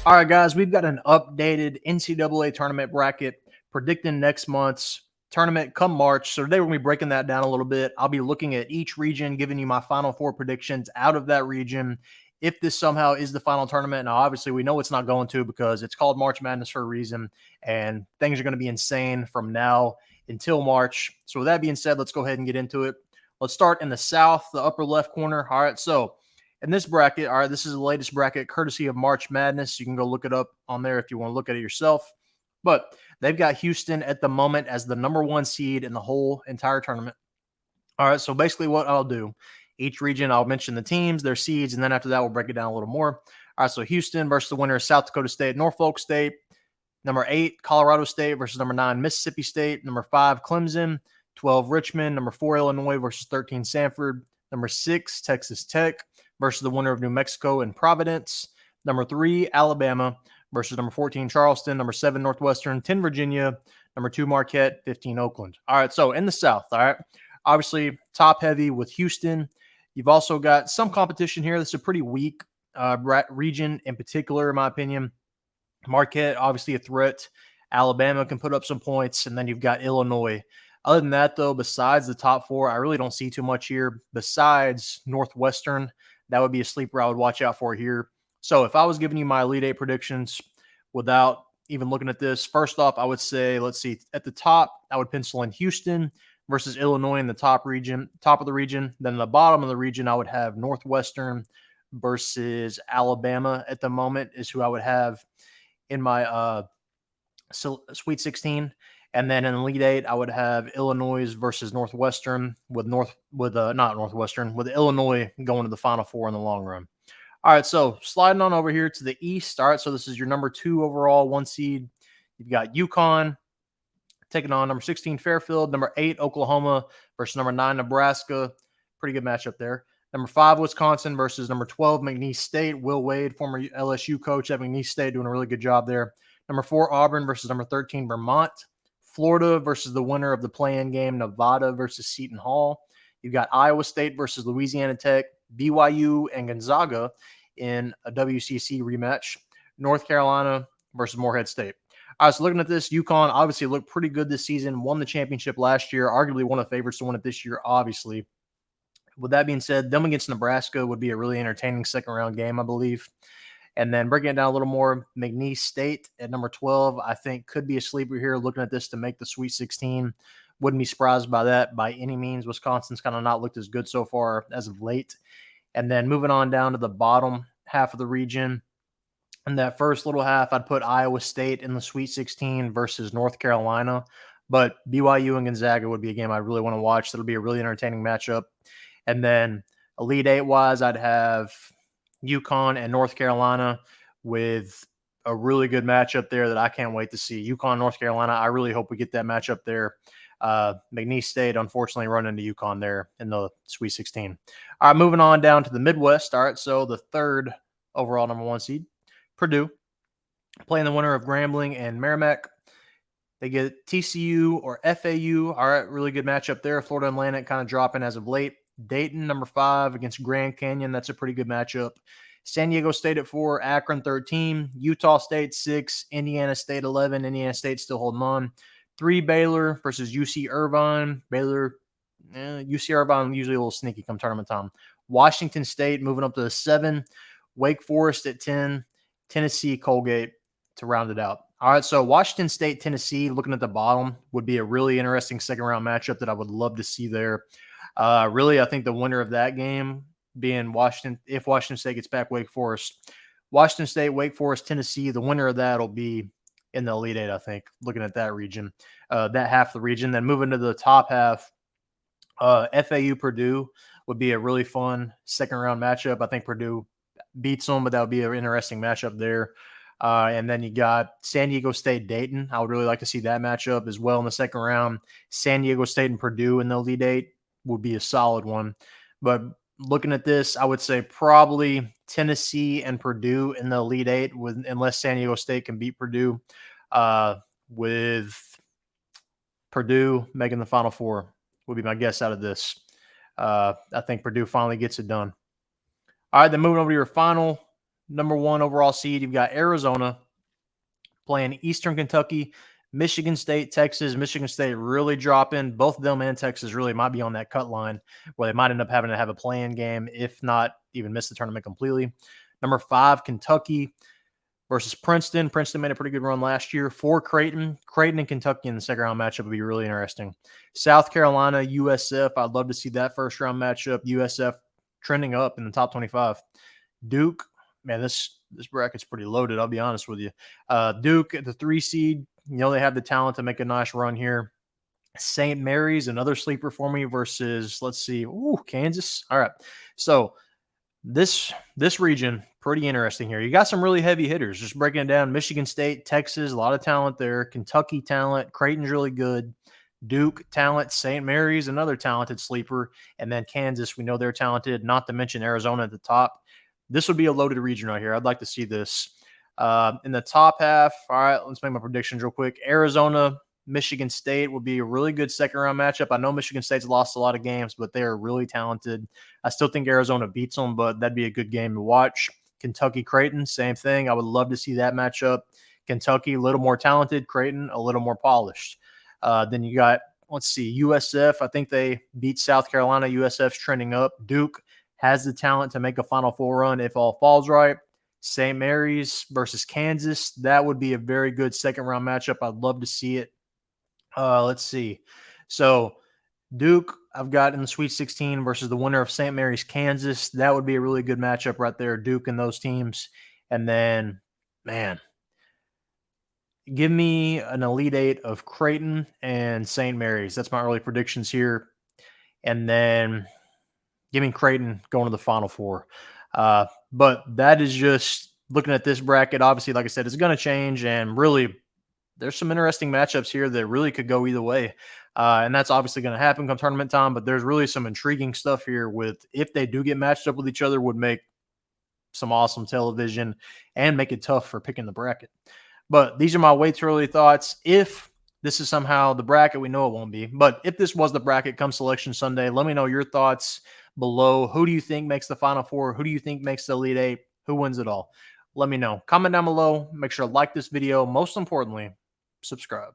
All right, guys, we've got an updated NCAA tournament bracket predicting next month's tournament come March. So today we're going to be breaking that down a little bit. I'll be looking at each region, giving you my final four predictions out of that region. If this somehow is the final tournament, now obviously we know it's not going to because it's called March Madness for a reason, and things are going to be insane from now until March. So with that being said, let's go ahead and get into it. Let's start in the South, the upper left corner. All right, so in this bracket, all right, this is the latest bracket courtesy of March Madness. You can go look it up on there if you want to look at it yourself. But they've got Houston at the moment as the number one seed in the whole entire tournament. All right, so basically what I'll do, each region, I'll mention the teams, their seeds, and then after that, we'll break it down a little more. All right, so Houston versus the winner of South Dakota State, Norfolk State. Number 8, Colorado State versus number 9, Mississippi State. Number 5, Clemson. 12, Richmond. Number 4, Illinois versus 13, Samford. Number 6, Texas Tech versus the winner of New Mexico and Providence. Number 3, Alabama versus number 14, Charleston. Number 7, Northwestern. 10, Virginia. Number 2, Marquette. 15, Oakland. All right, so in the South, all right, obviously top heavy with Houston. You've also got some competition here. This is a pretty weak region in particular, in my opinion. Marquette, obviously a threat. Alabama can put up some points, and then you've got Illinois. Other than that, though, besides the top four, I really don't see too much here. Besides Northwestern, that would be a sleeper I would watch out for here. So if I was giving you my Elite Eight predictions without even looking at this, first off, I would say, let's see, at the top, I would pencil in Houston versus Illinois in the top of the region. Then the bottom of the region, I would have Northwestern versus Alabama at the moment is who I would have in my Sweet 16. And then in Elite Eight, I would have Illinois versus Northwestern with Illinois going to the Final Four in the long run. All right, so sliding on over here to the East. All right, so this is your number 2 overall 1 seed. You've got Uconn taking on number 16 Fairfield, number 8 Oklahoma versus number 9 Nebraska. Pretty good matchup there. Number 5 Wisconsin versus number 12 McNeese State. Will Wade, former LSU coach at McNeese State, doing a really good job there. Number 4 Auburn versus number 13 Vermont. Florida versus the winner of the play-in game, Nevada versus Seton Hall. You've got Iowa State versus Louisiana Tech, BYU and Gonzaga in a WCC rematch. North Carolina versus Morehead State. All right, so looking at this, UConn obviously looked pretty good this season, won the championship last year, arguably one of the favorites to win it this year, obviously. With that being said, them against Nebraska would be a really entertaining second-round game, I believe. And then breaking it down a little more, McNeese State at number 12, I think could be a sleeper here looking at this to make the Sweet 16. Wouldn't be surprised by that by any means. Wisconsin's kind of not looked as good so far as of late. And then moving on down to the bottom half of the region. In that first little half, I'd put Iowa State in the Sweet 16 versus North Carolina. But BYU and Gonzaga would be a game I really want to watch. That'll be a really entertaining matchup. And then Elite Eight-wise, I'd have UConn and North Carolina with a really good matchup there that I can't wait to see. UConn, North Carolina, I really hope we get that matchup there. McNeese State, unfortunately, run into UConn there in the Sweet 16. All right, moving on down to the Midwest. All right, so the third overall number 1 seed, Purdue, playing the winner of Grambling and Merrimack. They get TCU or FAU. All right, really good matchup there. Florida Atlantic kind of dropping as of late. Dayton, number 5 against Grand Canyon. That's a pretty good matchup. San Diego State at 4, Akron 13, Utah State 6, Indiana State 11. Indiana State still holding on. 3, Baylor versus UC Irvine. UC Irvine usually a little sneaky come tournament time. Washington State moving up to 7, Wake Forest at 10, Tennessee Colgate to round it out. All right, so Washington State, Tennessee, looking at the bottom, would be a really interesting second-round matchup that I would love to see there. Really, I think the winner of that game being Washington, if Washington State gets back Wake Forest. Washington State, Wake Forest, Tennessee, the winner of that will be in the Elite Eight, I think, looking at that region, that half of the region. Then moving to the top half, FAU Purdue would be a really fun second-round matchup. I think Purdue beats them, but that would be an interesting matchup there. And then you got San Diego State, Dayton. I would really like to see that matchup as well in the second round. San Diego State and Purdue in the Elite Eight would be a solid one. But looking at this, I would say probably Tennessee and Purdue in the Elite Eight, unless San Diego State can beat Purdue, with Purdue making the Final Four would be my guess out of this. I think Purdue finally gets it done. All right, then moving over to your final number 1 overall seed, you've got Arizona playing Eastern Kentucky, Michigan State, Texas. Michigan State really dropping. Both of them and Texas really might be on that cut line where they might end up having to have a play-in game, if not even miss the tournament completely. Number 5, Kentucky versus Princeton. Princeton made a pretty good run last year. 4, Creighton. Creighton and Kentucky in the second round matchup would be really interesting. South Carolina, USF. I'd love to see that first round matchup. USF trending up in the top 25. Duke, man, this bracket's pretty loaded, I'll be honest with you. Duke at the 3 seed, you know, they have the talent to make a nice run here. St. Mary's, another sleeper for me versus, let's see, Kansas. All right. So this region, pretty interesting here. You got some really heavy hitters. Just breaking it down, Michigan State, Texas, a lot of talent there. Kentucky talent, Creighton's really good. Duke talent, St. Mary's, another talented sleeper. And then Kansas, we know they're talented, not to mention Arizona at the top. This would be a loaded region right here. I'd like to see this. In the top half, all right, let's make my predictions real quick. Arizona, Michigan State would be a really good second-round matchup. I know Michigan State's lost a lot of games, but they are really talented. I still think Arizona beats them, but that'd be a good game to watch. Kentucky, Creighton, same thing. I would love to see that matchup. Kentucky, a little more talented. Creighton, a little more polished. Then you got, let's see, USF. I think they beat South Carolina. USF's trending up. Duke has the talent to make a Final Four run if all falls right. St. Mary's versus Kansas. That would be a very good second-round matchup. I'd love to see it. Let's see. So Duke, I've got in the Sweet 16 versus the winner of St. Mary's, Kansas. That would be a really good matchup right there, Duke and those teams. And then, man, give me an Elite Eight of Creighton and St. Mary's. That's my early predictions here. And then give me Creighton going to the Final Four. But that is just looking at this bracket. Obviously, like I said, it's going to change. And really, there's some interesting matchups here that really could go either way. And that's obviously going to happen come tournament time. But there's really some intriguing stuff here with if they do get matched up with each other would make some awesome television and make it tough for picking the bracket. But these are my way too early thoughts. If this is somehow the bracket, we know it won't be. But if this was the bracket come Selection Sunday, let me know your thoughts below. Who do you think makes the Final Four? Who do you think makes the Elite Eight? Who wins it all? Let me know. Comment down below. Make sure to like this video. Most importantly, subscribe.